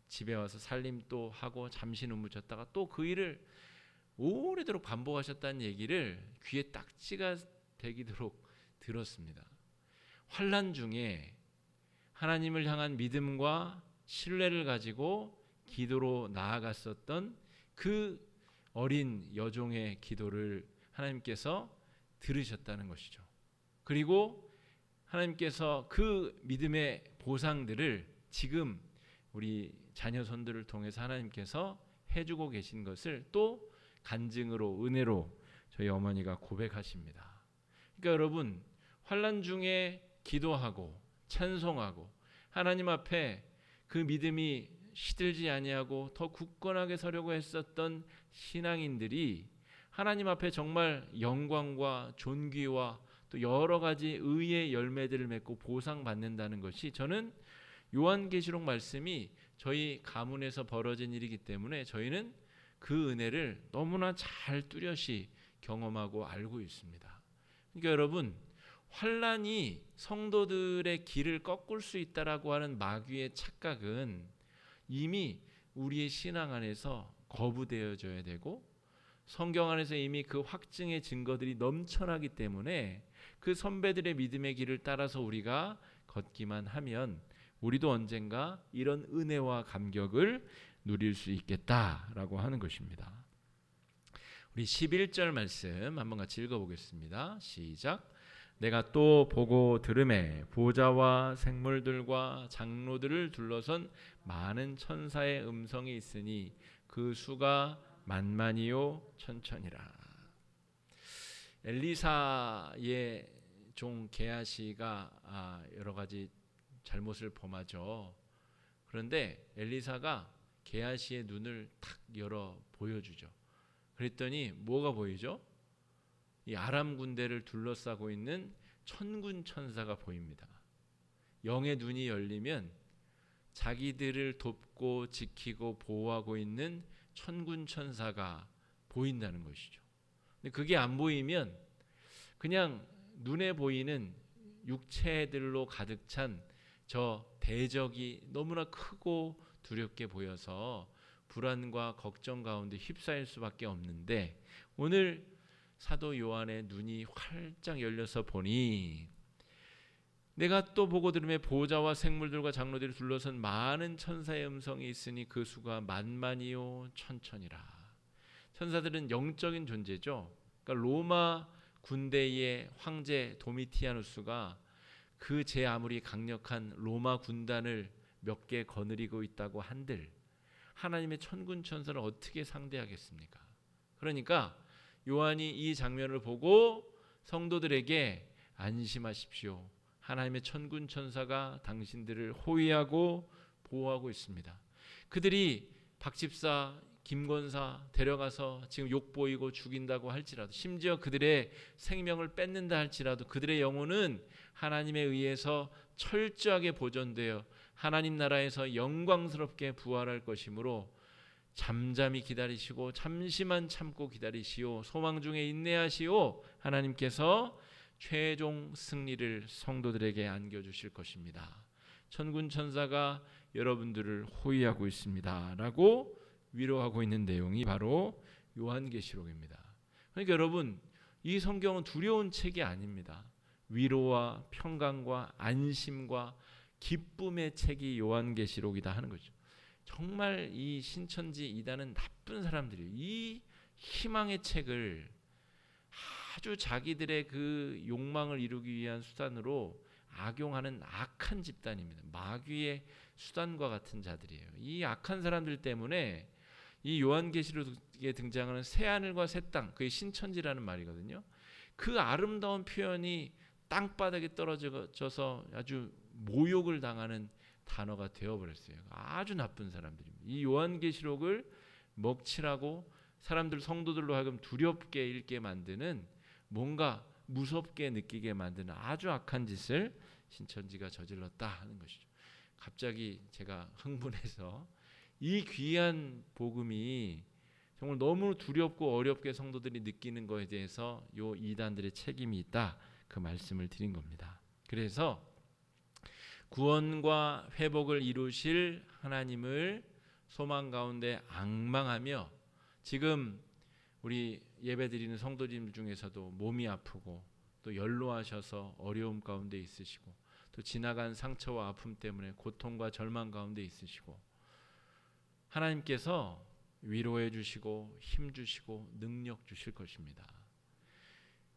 집에 와서 살림 또 하고 잠시 눈물 쳤다가 또 그 일을 오래도록 반복하셨다는 얘기를 귀에 딱지가 되기도록 들었습니다. 환난 중에 하나님을 향한 믿음과 신뢰를 가지고 기도로 나아갔었던 그 어린 여종의 기도를 하나님께서 들으셨다는 것이죠. 그리고 하나님께서 그 믿음의 보상들을 지금 우리 자녀손들을 통해서 하나님께서 해주고 계신 것을 또 간증으로 은혜로 저희 어머니가 고백하십니다. 그러니까 여러분, 환난 중에 기도하고 찬송하고 하나님 앞에 그 믿음이 시들지 아니하고 더 굳건하게 서려고 했었던 신앙인들이 하나님 앞에 정말 영광과 존귀와 또 여러 가지 의의 열매들을 맺고 보상받는다는 것이, 저는 요한계시록 말씀이 저희 가문에서 벌어진 일이기 때문에 저희는 그 은혜를 너무나 잘 뚜렷이 경험하고 알고 있습니다. 그러니까 여러분, 환난이 성도들의 길을 꺾을 수 있다라고 하는 마귀의 착각은 이미 우리의 신앙 안에서 거부되어져야 되고, 성경 안에서 이미 그 확증의 증거들이 넘쳐나기 때문에 그 선배들의 믿음의 길을 따라서 우리가 걷기만 하면 우리도 언젠가 이런 은혜와 감격을 누릴 수 있겠다라고 하는 것입니다. 우리 11절 말씀 한번 같이 읽어보겠습니다. 시작. 내가 또 보고 들음에 보좌와 생물들과 장로들을 둘러선 많은 천사의 음성이 있으니 그 수가 만만이요 천천이라. 엘리사의 종 게하시가 여러 가지 잘못을 범하죠. 그런데 엘리사가 게하시의 눈을 탁 열어 보여주죠. 그랬더니 뭐가 보이죠? 이 아람 군대를 둘러싸고 있는 천군 천사가 보입니다. 영의 눈이 열리면 자기들을 돕고 지키고 보호하고 있는 천군 천사가 보인다는 것이죠. 근데 그게 안 보이면 그냥 눈에 보이는 육체들로 가득 찬 저 대적이 너무나 크고 두렵게 보여서 불안과 걱정 가운데 휩싸일 수밖에 없는데, 오늘 사도 요한의 눈이 활짝 열려서 보니 내가 또 보고 들음에 보좌와 생물들과 장로들이 둘러선 많은 천사의 음성이 있으니 그 수가 만만이요 천천이라. 천사들은 영적인 존재죠. 그러니까 로마 군대의 황제 도미티아누스가 그 제 아무리 강력한 로마 군단을 몇 개 거느리고 있다고 한들 하나님의 천군 천사를 어떻게 상대하겠습니까? 그러니까 요한이 이 장면을 보고 성도들에게 안심하십시오. 하나님의 천군 천사가 당신들을 호위하고 보호하고 있습니다. 그들이 박집사, 김권사 데려가서 지금 욕보이고 죽인다고 할지라도, 심지어 그들의 생명을 뺏는다 할지라도 그들의 영혼은 하나님에 의해서 철저하게 보존되어 하나님 나라에서 영광스럽게 부활할 것이므로 잠잠히 기다리시고 잠시만 참고 기다리시오. 소망 중에 인내하시오. 하나님께서 최종 승리를 성도들에게 안겨주실 것입니다. 천군 천사가 여러분들을 호위하고 있습니다 라고 위로하고 있는 내용이 바로 요한계시록입니다. 그러니까 여러분, 이 성경은 두려운 책이 아닙니다. 위로와 평강과 안심과 기쁨의 책이 요한계시록이다 하는 거죠. 정말 이 신천지 이단은 나쁜 사람들이에요. 이 희망의 책을 아주 자기들의 그 욕망을 이루기 위한 수단으로 악용하는 악한 집단입니다. 마귀의 수단과 같은 자들이에요. 이 악한 사람들 때문에 이 요한계시록에 등장하는 새하늘과 새 땅, 그게 신천지라는 말이거든요. 그 아름다운 표현이 땅바닥에 떨어져서 아주 모욕을 당하는 단어가 되어버렸어요. 아주 나쁜 사람들입니다. 이 요한계시록을 먹칠하고 사람들, 성도들로 하여금 두렵게 읽게 만드는, 뭔가 무섭게 느끼게 만드는 아주 악한 짓을 신천지가 저질렀다 하는 것이죠. 갑자기 제가 흥분해서 이 귀한 복음이 정말 너무 두렵고 어렵게 성도들이 느끼는 것에 대해서 요 이단들의 책임이 있다, 그 말씀을 드린 겁니다. 그래서 구원과 회복을 이루실 하나님을 소망 가운데 앙망하며, 지금 우리 예배드리는 성도님 중에서도 몸이 아프고 또 연로하셔서 어려움 가운데 있으시고 또 지나간 상처와 아픔 때문에 고통과 절망 가운데 있으시고, 하나님께서 위로해 주시고 힘 주시고 능력 주실 것입니다.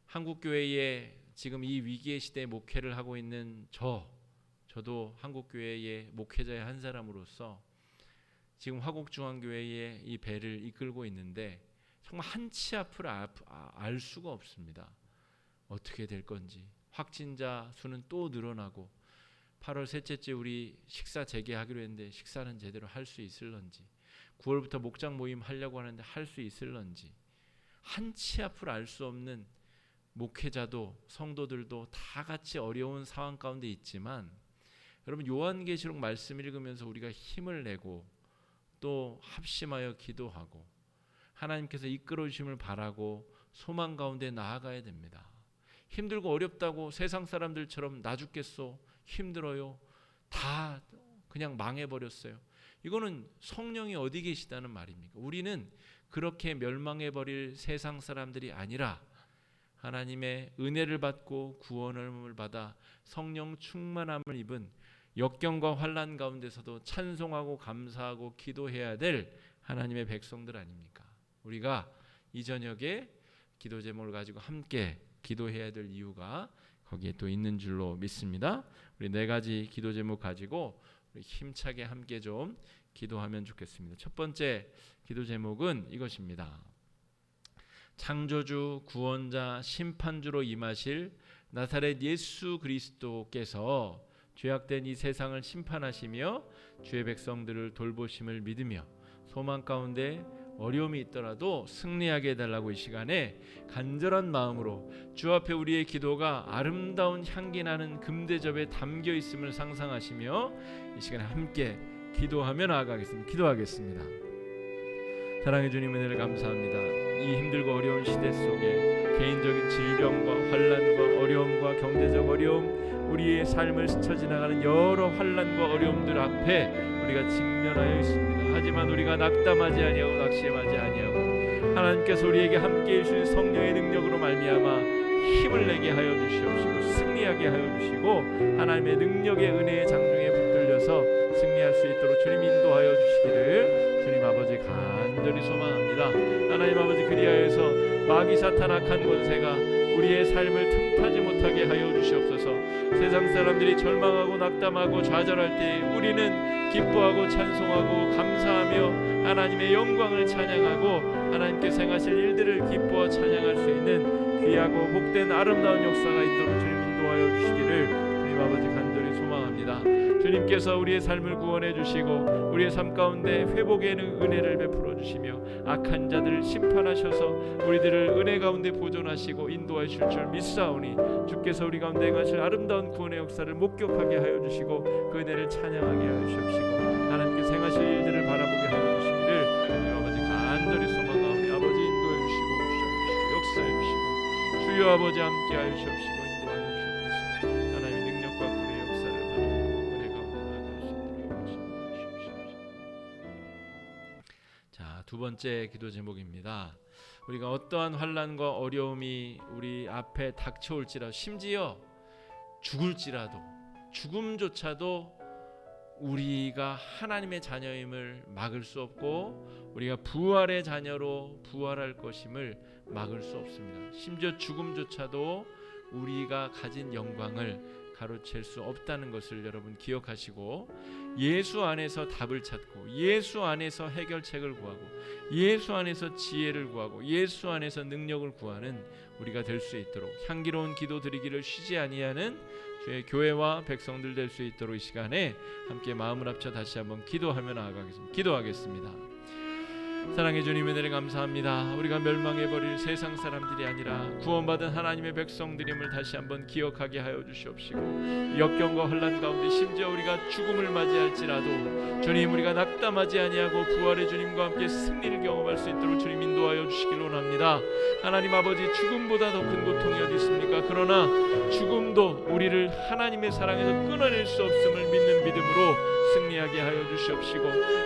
한국교회에 지금 이 위기의 시대에 목회를 하고 있는 저도 한국교회의 목회자의 한 사람으로서 지금 화곡중앙교회의 이 배를 이끌고 있는데 정말 한치 앞을 알 수가 없습니다. 어떻게 될 건지. 확진자 수는 또 늘어나고 8월 셋째째 우리 식사 재개하기로 했는데 식사는 제대로 할 수 있을런지, 9월부터 목장 모임 하려고 하는데 할 수 있을런지, 한치 앞을 알 수 없는 목회자도 성도들도 다 같이 어려운 상황 가운데 있지만, 여러분 요한계시록 말씀 읽으면서 우리가 힘을 내고 또 합심하여 기도하고 하나님께서 이끌어 주심을 바라고 소망 가운데 나아가야 됩니다. 힘들고 어렵다고 세상 사람들처럼 나 죽겠소, 힘들어요, 다 그냥 망해버렸어요, 이거는 성령이 어디 계시다는 말입니까? 우리는 그렇게 멸망해버릴 세상 사람들이 아니라 하나님의 은혜를 받고 구원을 받아 성령 충만함을 입은 역경과 환난 가운데서도 찬송하고 감사하고 기도해야 될 하나님의 백성들 아닙니까? 우리가 이 저녁에 기도 제목을 가지고 함께 기도해야 될 이유가 거기에 또 있는 줄로 믿습니다. 우리 네 가지 기도 제목 가지고 우리 힘차게 함께 좀 기도하면 좋겠습니다. 첫 번째 기도 제목은 이것입니다. 창조주, 구원자, 심판주로 임하실 나사렛 예수 그리스도께서 죄악된 이 세상을 심판하시며 주의 백성들을 돌보심을 믿으며 소망 가운데 어려움이 있더라도 승리하게 해달라고 이 시간에 간절한 마음으로 주 앞에 우리의 기도가 아름다운 향기 나는 금대접에 담겨 있음을 상상하시며 이 시간에 함께 기도하며 나아가겠습니다. 기도하겠습니다. 사랑해 주님, 은혜를 감사합니다. 이 힘들고 어려운 시대 속에 개인적인 질병과 환난과 어려움과 경제적 어려움, 우리의 삶을 스쳐 지나가는 여러 환난과 어려움들 앞에 우리가 직면하여 있습니다. 하지만 우리가 낙담하지 아니하고 낙심하지 아니하고 하나님께서 우리에게 함께해 주신 성령의 능력으로 말미암아 힘을 내게 하여 주시옵시고 승리하게 하여 주시고 하나님의 능력의 은혜의 장중에 붙들려서 승리할 수 있도록 주님 인도하여 주시기를 주님 아버지 간절히 소망합니다. 하나님 아버지, 그리하여서 마귀 사탄 악한 권세가 우리의 삶을 틈타지 못하게 하여 주시옵소서. 세상 사람들이 절망하고 낙담하고 좌절할 때 우리는 기뻐하고 찬송하고 감사하며 하나님의 영광을 찬양하고 하나님께서 행하실 일들을 기뻐 찬양할 수 있는 귀하고 복된 아름다운 역사가 있도록 주님 인도하여 주시기를 주님 아버지 간절히 소망합니다. 주님께서 우리의 삶을 구원해 주시고 우리의 삶 가운데 회복의 은혜를 베풀어 주시며 악한 자들을 심판하셔서 우리들을 은혜 가운데 보존하시고 인도하실 줄 믿사오니 주께서 우리 가운데 행하실 아름다운 구원의 역사를 목격하게 하여 주시고 그 은혜를 찬양하게 하여 주시옵시고 하나님께서 행하실 일들을 바라보게 하여 주시기를 우리 아버지 간절히 소망하오니 아버지 인도해 주시고 주시옵시고 역사해 주시고 주여 아버지 함께하여 주시옵시고 인도하여 주시옵소서. 하나님의 능력과 구원의 역사를 바라보고 은혜 가운데 나아갈 수 있도록 주시옵소서. 자, 두 번째 기도 제목입니다. 우리가 어떠한 환난과 어려움이 우리 앞에 닥쳐올지라도 심지어 죽을지라도 죽음조차도 우리가 하나님의 자녀임을 막을 수 없고 우리가 부활의 자녀로 부활할 것임을 막을 수 없습니다. 심지어 죽음조차도 우리가 가진 영광을 가로챌 수 없다는 것을 여러분 기억하시고 예수 안에서 답을 찾고 예수 안에서 해결책을 구하고 예수 안에서 지혜를 구하고 예수 안에서 능력을 구하는 우리가 될 수 있도록 향기로운 기도 드리기를 쉬지 아니하는 주의 교회와 백성들 될 수 있도록 이 시간에 함께 마음을 합쳐 다시 한번 기도하며 나아가겠습니다. 기도하겠습니다. 사랑해 주님 은혜를 감사합니다. 우리가 멸망해버릴 세상 사람들이 아니라 구원받은 하나님의 백성들임을 다시 한번 기억하게 하여 주시옵시고 역경과 혼란 가운데 심지어 우리가 죽음을 맞이할지라도 주님 우리가 낙담하지 아니하고 부활의 주님과 함께 승리를 경험할 수 있도록 주님 인도하여 주시길 원합니다. 하나님 아버지 죽음보다 더 큰 고통이 어디 있습니까? 그러나 죽음도 우리를 하나님의 사랑에서 끊어낼 수 없음을 믿는 믿음으로 승리하게 하여 주시옵시고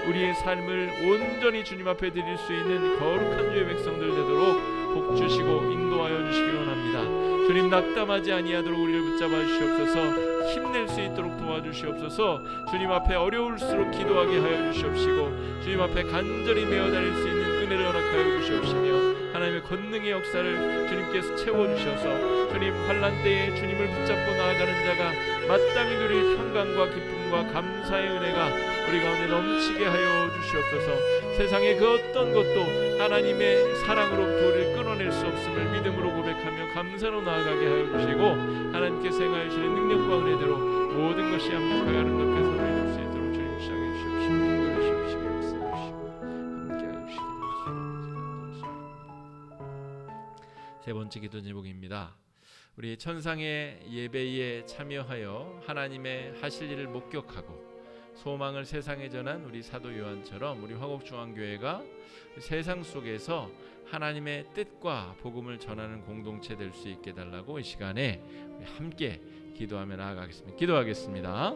우리의 삶을 온전히 주님 앞에 드릴 수 있는 거룩한 주의 백성들 되도록 복 주시고 인도하여 주시기 원합니다. 주님 낙담하지 아니하도록 우리를 붙잡아 주시옵소서. 힘낼 수 있도록 도와주시옵소서. 주님 앞에 어려울수록 기도하게 하여 주시옵시고 주님 앞에 간절히 메어 다닐 수 있는 은혜를 허락하여 주시옵시며 하나님의 권능의 역사를 주님께서 채워주셔서 주님 환난 때에 주님을 붙잡고 나아가는 자가 마땅히 누릴 평강과 기쁨과 감사의 은혜가 우리 가운데 넘치게 하여 주시옵소서. 세상의 그 어떤 것도 하나님의 사랑으로부터 우리를 끊어낼 수 없음을 믿음으로 고백하며 감사로 나아가게 하여 주시고 하나님께서 행하시는 능력과 은혜대로 모든 것이 완벽하게 아름답게 선을 수 있도록 주님 시작해 주시옵시고 인도해 주시옵시고 역사해 주시고 함께하여 주시기 바랍니다. 세 번째 기도 제목입니다. 우리 천상의 예배에 참여하여 하나님의 하실 일을 목격하고 소망을 세상에 전한 우리 사도 요한처럼 우리 화곡중앙교회가 세상 속에서 하나님의 뜻과 복음을 전하는 공동체 될 수 있게 달라고 이 시간에 우리 함께 기도하며 나아가겠습니다. 기도하겠습니다.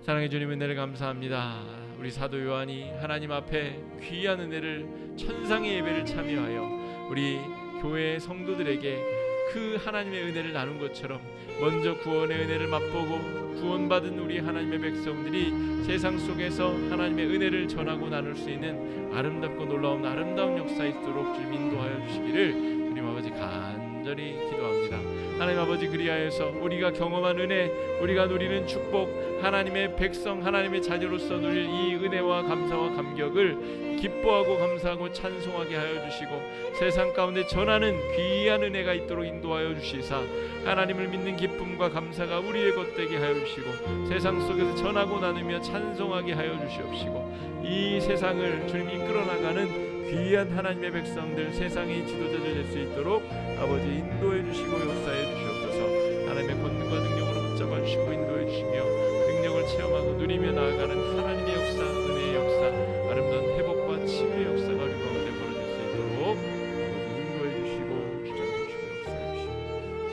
사랑해 주님 은혜를 감사합니다. 우리 사도 요한이 하나님 앞에 귀한 은혜를 천상의 예배를 참여하여 우리 교회 성도들에게 그 하나님의 은혜를 나눈 것처럼 먼저 구원의 은혜를 맛보고 구원받은 우리 하나님의 백성들이 세상 속에서 하나님의 은혜를 전하고 나눌 수 있는 아름답고 놀라운 아름다운 역사 있도록 주님 인도하여 주시기를 주님 아버지 간절히 기도합니다. 하나님 아버지 그리하여서 우리가 경험한 은혜 우리가 누리는 축복 하나님의 백성 하나님의 자녀로서 누릴 이 은혜와 감사와 감격을 기뻐하고 감사하고 찬송하게 하여 주시고 세상 가운데 전하는 귀한 은혜가 있도록 인도하여 주시사 하나님을 믿는 기쁨과 감사가 우리의 것 되게 하여 주시고 세상 속에서 전하고 나누며 찬송하게 하여 주시옵시고 이 세상을 주님 이끌어 나가는 귀한 하나님의 백성들 세상의 지도자들 될 수 있도록 아버지 인도해 주시고 역사해 주시옵소서. 하나님의 권능과 능력으로 붙잡아 주시고 인도해 주시며 능력을 체험하고 누리며 나아가는 하나님의 역사 은혜의 역사 아름다운 회복과 치유의 역사가 우리 가운데 벌어질 수 있도록 아버지 인도해 주시고 붙잡아 주시고 역사해 주시고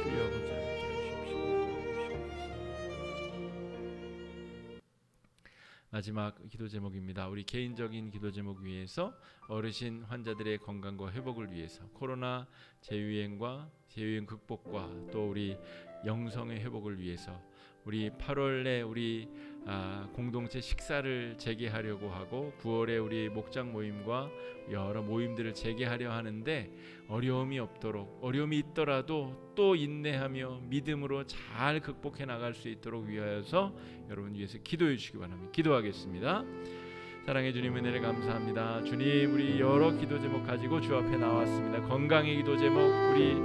주여 아버지 함께 하시옵시고. 마지막 기도 제목입니다. 우리 개인적인 기도 제목 위에서 어르신 환자들의 건강과 회복을 위해서 코로나 재유행 극복과 또 우리 영성의 회복을 위해서 우리 8월에 우리 공동체 식사를 재개하려고 하고 9월에 우리 목장 모임과 여러 모임들을 재개하려 하는데 어려움이 없도록 어려움이 있더라도 또 인내하며 믿음으로 잘 극복해 나갈 수 있도록 위하여서 여러분 위해서 기도해 주시기 바랍니다. 기도하겠습니다. 사랑해 주님, 은혜를 감사합니다. 주님, 우리 여러 기도 제목 가지고 주 앞에 나왔습니다. 건강의 기도 제목, 우리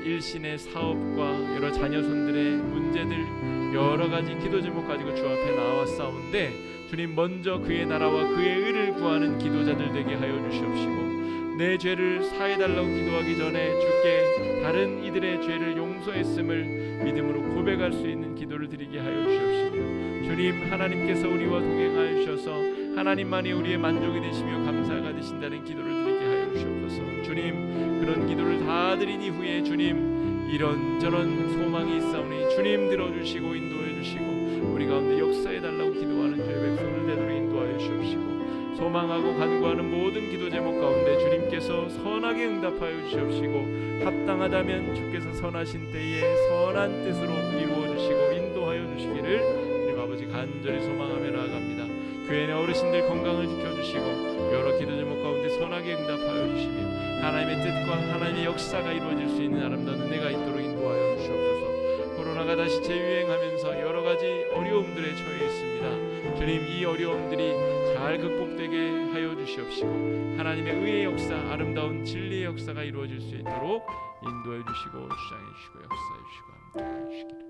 일신의 사업과 여러 자녀손들의 문제들, 여러 가지 기도 제목 가지고 주 앞에 나왔사온데, 주님, 먼저 그의 나라와 그의 의를 구하는 기도자들 되게 하여 주시옵시고, 내 죄를 사해달라고 기도하기 전에 주께 다른 이들의 죄를 용서했음을 믿음으로 고백할 수 있는 기도를 드리게 하여 주시옵시며, 주님, 하나님께서 우리와 동행하여 주셔서 하나님만이 우리의 만족이 되시며 감사가 되신다는 기도를 드리게 하여 주시옵소서. 주님, 그런 기도를 다 드린 이후에 주님, 이런저런 소망이 있사오니 주님 들어주시고 인도해 주시고 우리 가운데 역사해달라고 기도하는 주의 백성을 되도록 인도하여 주시옵시고, 소망하고 간구하는 모든 기도 제목 가운데 주님께서 선하게 응답하여 주시옵시고, 합당하다면 주께서 선하신 때에 선한 뜻으로 이루어 주시고 인도하여 주시기를 주님 아버지 간절히 소망하며 나아갑니다. 교회 내 어르신들 건강을 지켜주시고 여러 기도 제목 가운데 선하게 응답하여 주시며 하나님의 뜻과 하나님의 역사가 이루어질 수 있는 아름다운 은혜가 있도록 인도하여 주시옵소서. 코로나가 다시 재유행하면서 여러 가지 어려움들에 처해 있습니다. 주님, 이 어려움들이 잘 극복되게 하여 주시옵시고 하나님의 의의 역사, 아름다운 진리의 역사가 이루어질 수 있도록 인도해 주시고 주장해 주시고 역사해 주시고 함께해 주시기를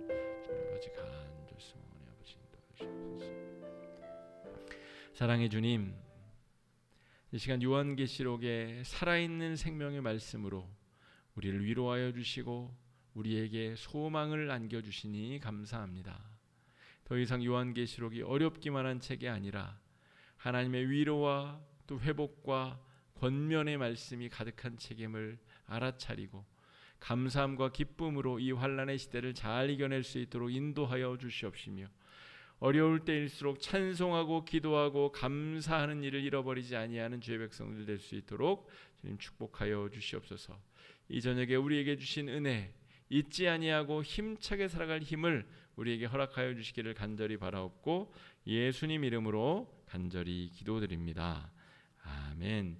주님 아버지 간절히 소망하니 아버지 인도해 주시옵소서. 사랑의 주님, 이 시간 요한계시록의 살아있는 생명의 말씀으로 우리를 위로하여 주시고 우리에게 소망을 안겨주시니 감사합니다. 더 이상 요한계시록이 어렵기만 한 책이 아니라 하나님의 위로와 또 회복과 권면의 말씀이 가득한 책임을 알아차리고 감사함과 기쁨으로 이 환난의 시대를 잘 이겨낼 수 있도록 인도하여 주시옵시며, 어려울 때일수록 찬송하고 기도하고 감사하는 일을 잃어버리지 아니하는 주의 백성들 될 수 있도록 주님 축복하여 주시옵소서. 이 저녁에 우리에게 주신 은혜, 잊지 아니하고 힘차게 살아갈 힘을 우리에게 허락하여 주시기를 간절히 바라옵고 예수님 이름으로 간절히 기도드립니다. 아멘.